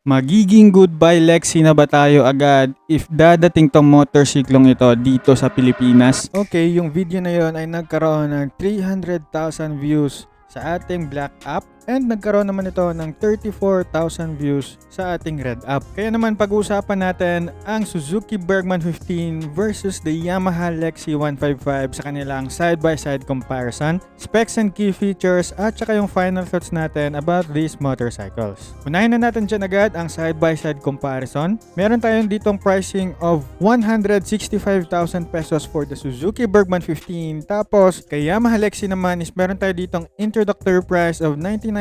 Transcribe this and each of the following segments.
Magiging goodbye Lexi na ba tayo agad if dadating tong motorsiklong ito dito sa Pilipinas? Okay, yung video na yon ay nagkaroon ng 300,000 views sa ating Black app and nagkaroon naman ito ng 34,000 views sa ating Red app. Kaya naman pag-uusapan natin ang Suzuki Bergman 15 versus the Yamaha Lexi 155 sa kanilang side-by-side comparison, specs and key features at saka yung final thoughts natin about these motorcycles. Unahin na natin dyan agad ang side-by-side comparison. Meron tayong ditong pricing of 165,000 pesos for the Suzuki Bergman 15, tapos kay Yamaha Lexi naman is meron tayo ditong introductory price of 99,900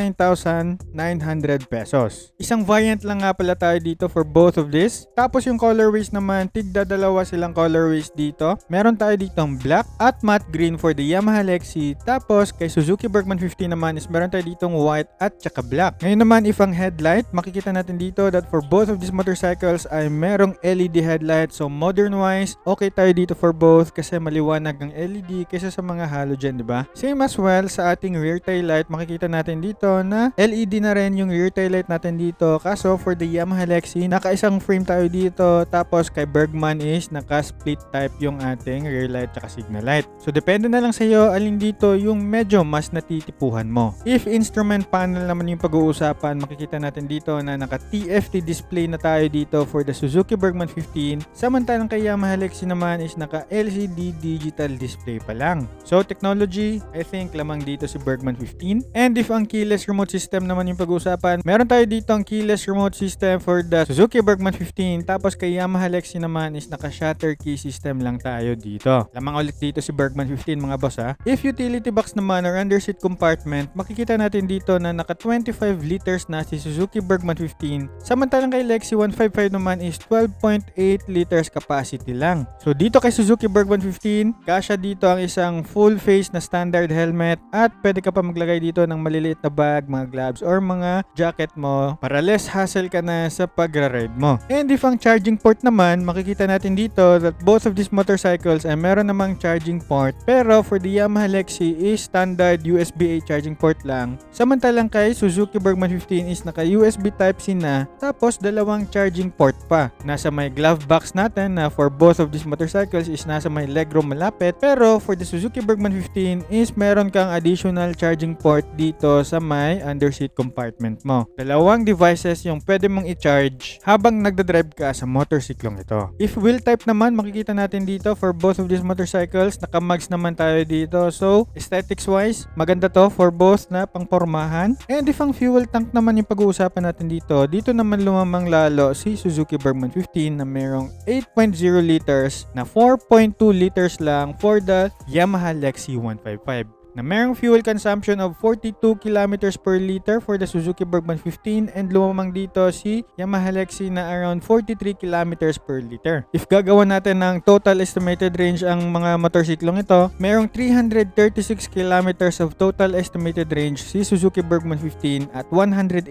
pesos. Isang variant lang nga pala tayo dito for both of this. Tapos yung colorways naman, tigda dalawa silang colorways dito. Meron tayo ditong black at matte green for the Yamaha Lexi. Tapos kay Suzuki Bergman 15 naman is meron tayo ditong white at tsaka black. Ngayon naman if ang headlight, makikita natin dito that for both of these motorcycles ay merong LED headlight. So modern wise, okay tayo dito for both kasi maliwanag ang LED kaysa sa mga halogen, diba? Same as well sa ating rear tail light, makikita natin dito na LED na rin yung rear tail light natin dito. Kaso for the Yamaha Lexi, naka-isang frame tayo dito. Tapos kay Bergman is naka-split type yung ating rear light at signal light. So depende na lang sa iyo alin dito yung medyo mas natitipuhan mo. If instrument panel naman yung pag-uusapan, makikita natin dito na naka-TFT display na tayo dito for the Suzuki Bergman 15. Samantalang kay Yamaha Lexi naman is naka-LCD digital display pa lang. So technology, I think lamang dito si Bergman 15. And if ang keyless remote system naman yung pag-uusapan, meron tayo dito ang keyless remote system for the Suzuki Bergman 15. Tapos kay Yamaha Lexi naman is naka-shutter key system lang tayo dito. Lamang ulit dito si Bergman 15 mga boss ha. If utility box naman or underseat compartment, makikita natin dito na naka 25 liters na si Suzuki Bergman 15. Samantalang kay Lexi 155 naman is 12.8 liters capacity lang. So dito kay Suzuki Bergman 15, kasya dito ang isang full face na standard helmet at pwede ka pa maglagay dito ng maliliit na bag, mga gloves or mga jacket mo para less hassle ka na sa pagra-ride mo. And if ang charging port naman, makikita natin dito that both of these motorcycles ay meron namang charging port, pero for the Yamaha Lexi is standard USB-A charging port lang. Samantalang kay Suzuki Bergman 15 is naka USB Type-C na, tapos dalawang charging port pa. Nasa may glove box natin na for both of these motorcycles is nasa may legroom malapit, pero for the Suzuki Bergman 15 is meron kang additional charging port dito sa may underseat compartment mo. Dalawang devices yung pwede mong i-charge habang nagdadrive ka sa motorsiklong ito. If wheel type naman, makikita natin dito for both of these motorcycles, naka-mags naman tayo dito. So, aesthetics wise, maganda to for both na pangpormahan. And if ang fuel tank naman yung pag-uusapan natin dito naman lumamang lalo si Suzuki Bergman 15 na merong 8.0 liters na 4.2 liters lang for the Yamaha Lexi 155. Na merong fuel consumption of 42 kilometers per liter for the Suzuki Bergman 15 and lumamang dito si Yamaha Lexi na around 43 kilometers per liter. If gagawa natin ng total estimated range ang mga motorsiklong ito, merong 336 kilometers of total estimated range si Suzuki Bergman 15 at 180.6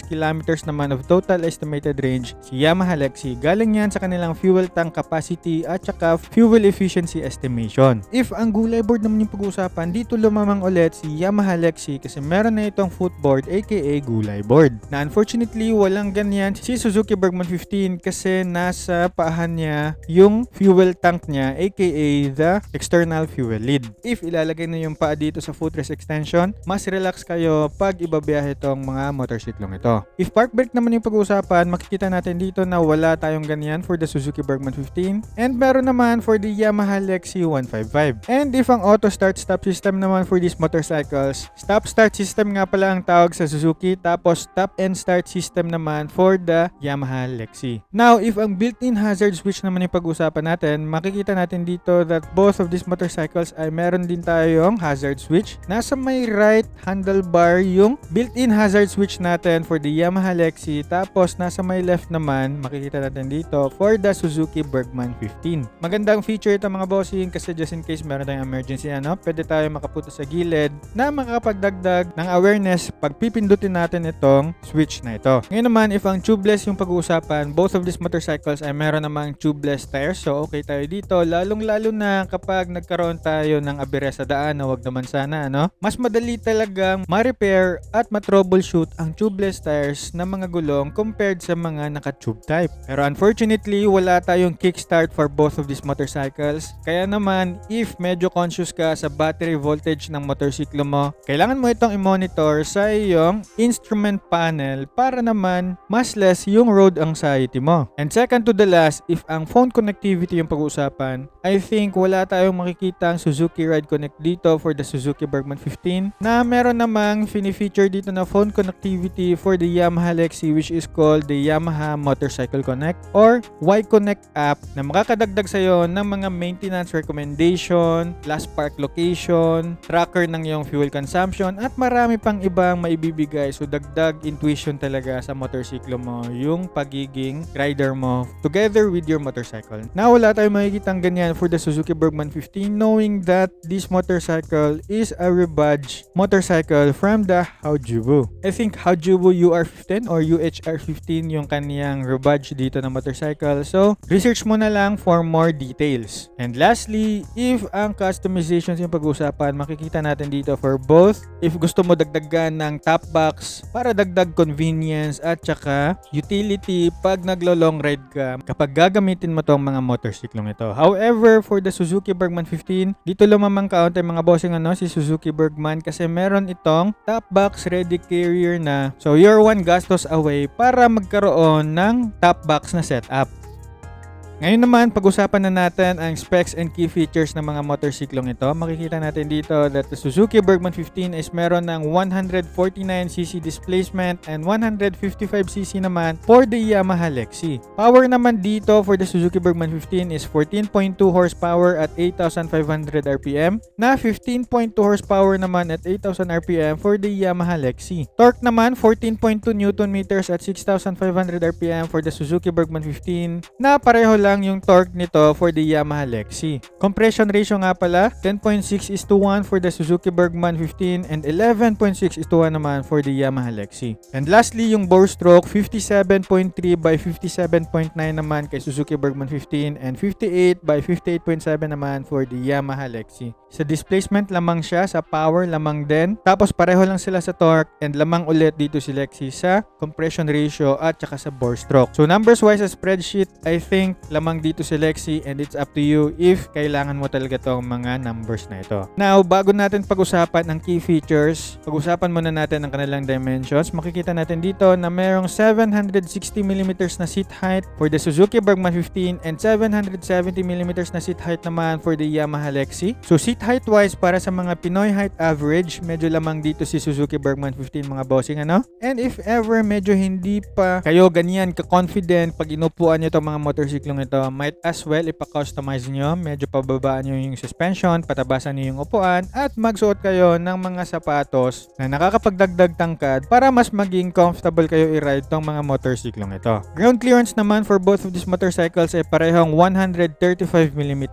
kilometers naman of total estimated range si Yamaha Lexi. Galing yan sa kanilang fuel tank capacity at saka fuel efficiency estimation. If ang gulay board naman yung pag-uusapan, dito lumamang ulit si Yamaha Lexi kasi meron na itong footboard aka gulay board. Na unfortunately walang ganyan si Suzuki Bergman 15 kasi nasa paahan niya yung fuel tank niya aka the external fuel lid. If ilalagay na yung paa dito sa footrest extension, mas relax kayo pag ibabiyahe itong mga motorsiklong ito. If park brake naman yung pag-uusapan, makikita natin dito na wala tayong ganyan for the Suzuki Bergman 15 and meron naman for the Yamaha Lexi 155. And if ang auto start stop system naman for these motorcycles, stop start system nga pala ang tawag sa Suzuki, tapos stop and start system naman for the Yamaha Lexi. Now if ang built-in hazard switch naman yung pag-usapan natin, makikita natin dito that both of these motorcycles ay meron din tayong hazard switch. Nasa may right handlebar yung built-in hazard switch natin for the Yamaha Lexi, tapos nasa may left naman makikita natin dito for the Suzuki Bergman 15. Magandang feature ito mga bossing kasi just in case meron tayong emergency pwede tayo tayo makapunta sa gilid na makakapagdagdag ng awareness pag pipindutin natin itong switch na ito. Ngayon naman, if ang tubeless yung pag-uusapan, both of these motorcycles ay meron namang tubeless tires. So okay tayo dito, lalong-lalo na kapag nagkaroon tayo ng abire sa daan na wag naman sana, ano? Mas madali talagang ma-repair at ma-troubleshoot ang tubeless tires na mga gulong compared sa mga naka-tube type. Pero unfortunately, wala tayong kickstart for both of these motorcycles. Kaya naman, if medyo conscious ka sa battery voltage ng motorsiklo mo, kailangan mo itong i-monitor sa iyong instrument panel para naman mas less yung road anxiety mo. And second to the last, if ang phone connectivity yung pag-uusapan, I think wala tayong makikita ang Suzuki Ride Connect dito for the Suzuki Bergman 15 na meron namang fini-feature dito na phone connectivity for the Yamaha Lexi, which is called the Yamaha Motorcycle Connect or Y-Connect app na makakadagdag sa'yo ng mga maintenance recommendation, last park location, tracker ng iyong fuel consumption at marami pang ibang maibibigay. So dagdag intuition talaga sa motorsiklo mo yung pagiging rider mo together with your motorcycle. Now wala tayong makikitang ganyan for the Suzuki Bergman 15, knowing that this motorcycle is a rebadged motorcycle from the Haojubu. I think Haojubu UR15 or UHR15 yung kaniyang rebadge dito na motorcycle. So research mo na lang for more details. And lastly, if ang customizations yung pag-usapan, makikita natin dito for both. If gusto mo dagdagan ng top box para dagdag convenience at saka utility pag naglo-long ride ka kapag gagamitin mo tong mga motorsiklong ito. However, for the Suzuki Bergman 15, dito lumamang kaunti mga bossing si Suzuki Bergman kasi meron itong top box ready carrier na. So you're one gastos away para magkaroon ng top box na setup. Ngayon naman, pag-usapan na natin ang specs and key features ng mga motorsiklong ito. Makikita natin dito that the Suzuki Bergman 15 is meron ng 149cc displacement and 155cc naman for the Yamaha Lexi. Power naman dito for the Suzuki Bergman 15 is 14.2 horsepower at 8,500 RPM na 15.2 horsepower naman at 8,000 RPM for the Yamaha Lexi. Torque naman 14.2 Nm at 6,500 RPM for the Suzuki Bergman 15 na pareho lang yung torque nito for the Yamaha Lexi. Compression ratio nga pala 10.6:1 for the Suzuki Bergman 15 and 11.6:1 naman for the Yamaha Lexi. And lastly, yung bore stroke 57.3 by 57.9 naman kay Suzuki Bergman 15 and 58 by 58.7 naman for the Yamaha Lexi. Sa displacement lamang siya, sa power lamang din. Tapos pareho lang sila sa torque and lamang ulit dito si Lexi sa compression ratio at saka sa bore stroke. So numbers wise sa spreadsheet, I think lamang dito si Lexi and it's up to you if kailangan mo talaga tong mga numbers na ito. Now, bago natin pag-usapan ang key features, pag-usapan muna natin ang kanilang dimensions. Makikita natin dito na mayroong 760mm na seat height for the Suzuki Bergman 15 and 770mm na seat height naman for the Yamaha Lexi. So seat height wise, para sa mga Pinoy height average, medyo lamang dito si Suzuki Bergman 15 mga bossing And if ever medyo hindi pa kayo ganyan ka-confident pag inupuan nyo itong mga motorsiklong ito, might as well ipa-customize nyo, medyo pababaan nyo yung suspension, patabasan nyo yung upuan, at magsuot kayo ng mga sapatos na nakakapagdagdag tangkad para mas maging comfortable kayo i-ride tong mga motorsiklong ito. Ground clearance naman for both of these motorcycles ay parehong 135mm,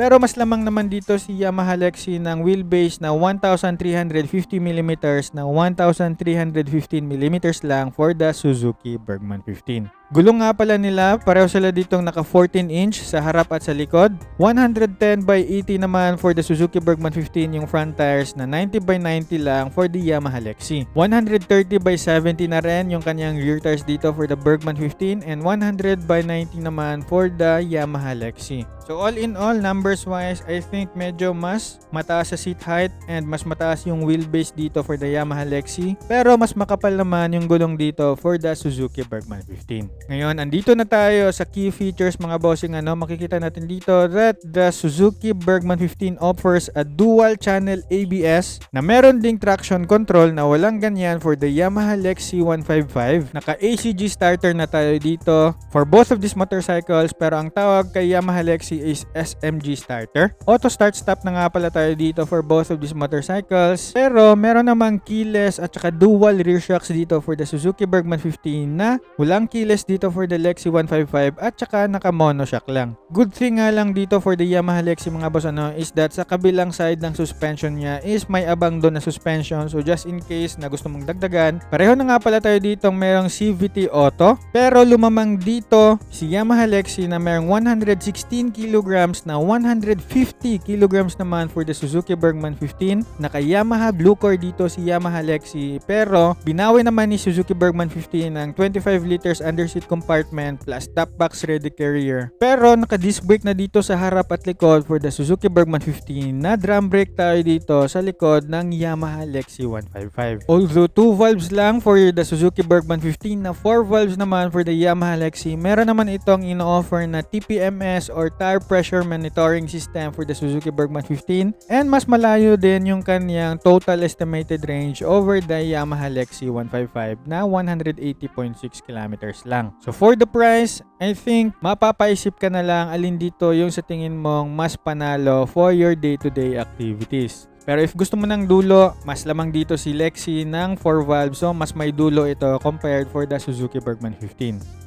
pero mas lamang naman dito si Yamaha Lexi ng wheelbase na 1,350mm na 1,315mm lang for the Suzuki Bergman 15. Gulong nga pala nila, pareho sila ditong naka 14-inch sa harap at sa likod. 110 by 80 naman for the Suzuki Bergman 15 yung front tires na 90 by 90 lang for the Yamaha Lexi. 130 by 70 na rin yung kanyang rear tires dito for the Bergman 15 and 100 by 90 naman for the Yamaha Lexi. So all in all, numbers wise, I think medyo mas mataas sa seat height and mas mataas yung wheelbase dito for the Yamaha Lexi. Pero mas makapal naman yung gulong dito for the Suzuki Bergman 15. Ngayon, andito na tayo sa key features mga bossing. Makikita natin dito that the Suzuki Bergman 15 offers a dual channel ABS na meron ding traction control na walang ganyan for the Yamaha Lexi 155. Naka ACG starter na tayo dito for both of these motorcycles, pero ang tawag kay Yamaha Lexi Galaxy is SMG starter. Auto start stop na nga pala tayo dito for both of these motorcycles. Pero meron namang keyless at saka dual rear shocks dito for the Suzuki Bergman 15 na walang keyless dito for the Lexi 155 at saka naka monoshock lang. Good thing nga lang dito for the Yamaha Lexi mga boss is that sa kabilang side ng suspension niya is may abang doon na suspension. So just in case na gusto mong dagdagan, pareho na nga pala tayo dito merong CVT Auto. Pero lumamang dito si Yamaha Lexi na merong 116 kilograms na 150 kilograms naman for the Suzuki Bergman 15. Naka Yamaha Blue Core dito si Yamaha Lexi. Pero binawi naman ni Suzuki Bergman 15 ng 25 liters underseat compartment plus top box ready carrier. Pero naka disc brake na dito sa harap at likod for the Suzuki Bergman 15 na drum brake tayo dito sa likod ng Yamaha Lexi 155. Although 2 valves lang for the Suzuki Bergman 15 na 4 valves naman for the Yamaha Lexi, meron naman itong ino-offer na TPMS or tire pressure monitoring system for the Suzuki Bergman 15 and mas malayo din yung kanyang total estimated range over the Yamaha Lexi 155 na 180.6 kilometers lang. So for the price, I think mapapaisip ka na lang alin dito yung sa tingin mong mas panalo for your day-to-day activities. Pero if gusto mo ng dulo, mas lamang dito si Lexi ng 4 valves, so mas may dulo ito compared for the Suzuki Bergman 15.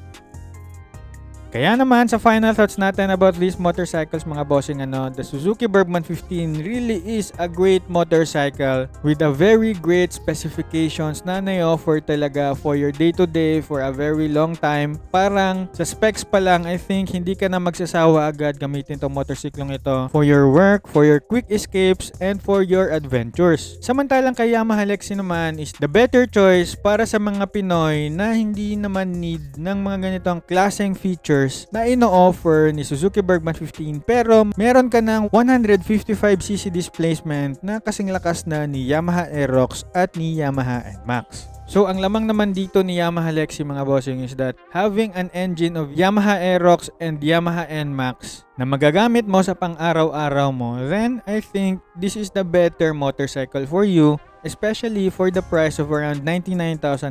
Kaya naman sa final thoughts natin about these motorcycles mga bossing the Suzuki Bergman 15 really is a great motorcycle with a very great specifications na na-offer talaga for your day-to-day for a very long time. Parang sa specs pa lang, I think hindi ka na magsasawa agad gamitin tong motorcyclong ito for your work, for your quick escapes, and for your adventures. Samantalang kay Yamaha Lexi naman is the better choice para sa mga Pinoy na hindi naman need ng mga ganitong klaseng features na ino-offer ni Suzuki Bergman 15 pero meron ka ng 155cc displacement na kasing lakas na ni Yamaha Aerox at ni Yamaha NMAX. So ang lamang naman dito ni Yamaha Lexi mga bossing is that having an engine of Yamaha Aerox and Yamaha NMAX na magagamit mo sa pang-araw-araw mo, then I think this is the better motorcycle for you, especially for the price of around 99,900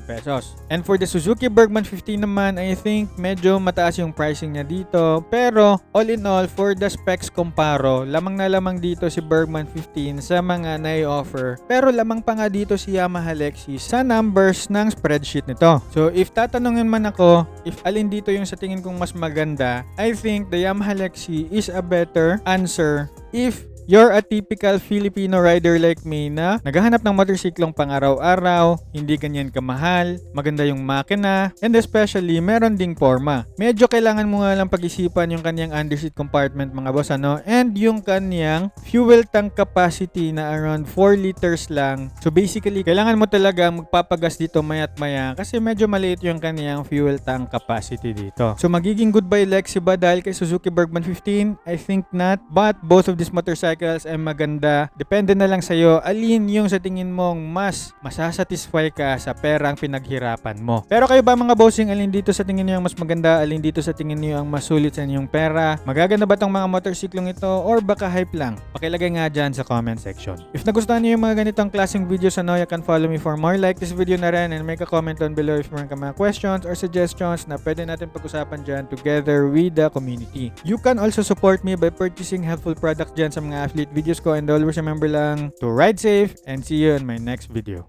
pesos. And for the Suzuki Bergman 15 naman, I think medyo mataas yung pricing niya dito. Pero all in all, for the specs comparo, lamang na lamang dito si Bergman 15 sa mga nai-offer. Pero lamang pa nga dito si Yamaha Lexi sa numbers ng spreadsheet nito. So if tatanungin man ako, if alin dito yung sa tingin kong mas maganda, I think the Yamaha Lexi is a better answer if you're a typical Filipino rider like me na naghahanap ng motorsiklong pang-araw-araw, hindi ganyan kamahal, maganda yung makina, and especially meron ding forma. Medyo kailangan mo nga lang pag-isipan yung kanyang underseat compartment mga boss and yung kanyang fuel tank capacity na around 4 liters lang. So basically, kailangan mo talaga magpapagas dito mayat maya kasi medyo maliit yung kanyang fuel tank capacity dito. So magiging goodbye Lexi ba dahil kay Suzuki Bergman 15? I think not, but both of these motorcycles ay maganda. Depende na lang sa'yo alin yung sa tingin mong mas masasatisfy ka sa perang pinaghirapan mo. Pero kayo ba mga bossing, alin dito sa tingin niyo ang mas maganda? Alin dito sa tingin niyo ang mas sulit sa inyong pera? Magaganda ba tong mga motorsiklong ito or baka hype lang? Pakilagay nga dyan sa comment section. If nagustuhan niyo yung mga ganitong klaseng videos you can follow me for more. Like this video na rin and make a comment down below if meron ka mga questions or suggestions na pwede natin pag-usapan dyan together with the community. You can also support me by purchasing helpful products dyan sa mga affiliate videos ko, and always remember lang to ride safe and see you in my next video.